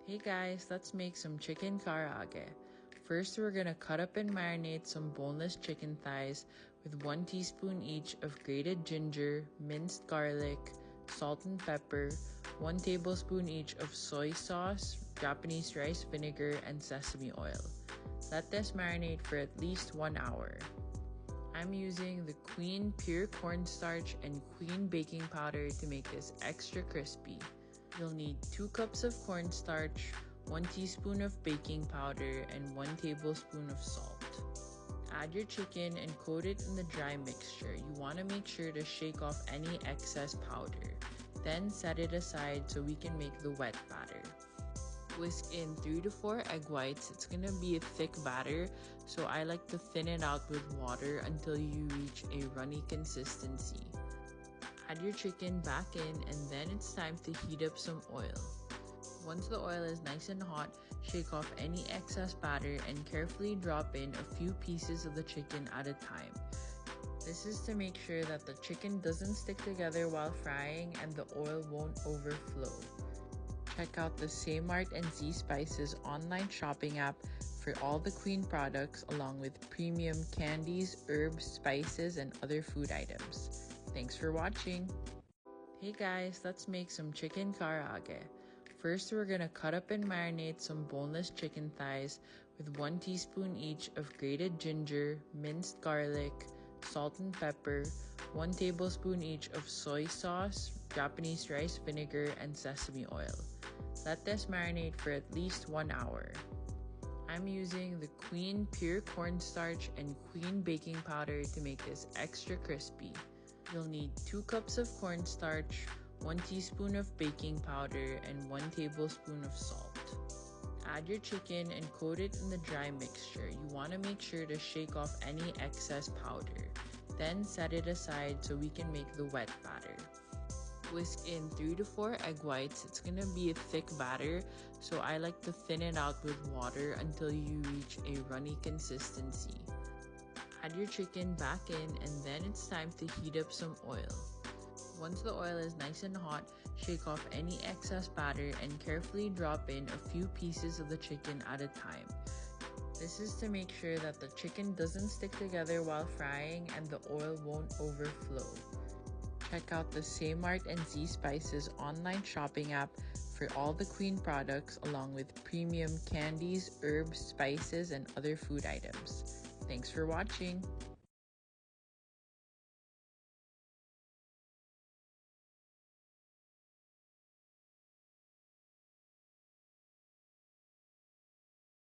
Hey guys, let's make some chicken karaage. First, we're gonna cut up and marinate some boneless chicken thighs with 1 teaspoon each of grated ginger, minced garlic, salt and pepper, 1 tablespoon each of soy sauce, Japanese rice vinegar, and sesame oil. Let this marinate for at least 1 hour. I'm using the Queen pure cornstarch and Queen baking powder to make this extra crispy. You'll need 2 cups of cornstarch, 1 teaspoon of baking powder, and 1 tablespoon of salt. Add your chicken and coat it in the dry mixture. You want to make sure to shake off any excess powder. Then set it aside so we can make the wet batter. Whisk in 3 to 4 egg whites. It's going to be a thick batter, so I like to thin it out with water until you reach a runny consistency. Add your chicken back in, and then it's time to heat up some oil. Once the oil is nice and hot, shake off any excess batter and carefully drop in a few pieces of the chicken at a time. This is to make sure that the chicken doesn't stick together while frying and the oil won't overflow. Check out the Mart and Z Spices online shopping app for all the Queen products along with premium candies, herbs, spices, and other food items. Thanks for watching! Hey guys, let's make some chicken karaage. First, we're gonna cut up and marinate some boneless chicken thighs with 1 teaspoon each of grated ginger, minced garlic, salt and pepper, 1 tablespoon each of soy sauce, Japanese rice vinegar, and sesame oil. Let this marinate for at least 1 hour. I'm using the Queen pure cornstarch and Queen baking powder to make this extra crispy. You'll need 2 cups of cornstarch, 1 teaspoon of baking powder, and 1 tablespoon of salt. Add your chicken and coat it in the dry mixture. You want to make sure to shake off any excess powder. Then set it aside so we can make the wet batter. Whisk in 3 to 4 egg whites. It's going to be a thick batter, so I like to thin it out with water until you reach a runny consistency. Add your chicken back in, and then it's time to heat up some oil. Once the oil is nice and hot, shake off any excess batter and carefully drop in a few pieces of the chicken at a time. This is to make sure that the chicken doesn't stick together while frying and the oil won't overflow. Check out the Mart and Z Spices online shopping app for all the Queen products along with premium candies, herbs, spices, and other food items. Thanks for watching!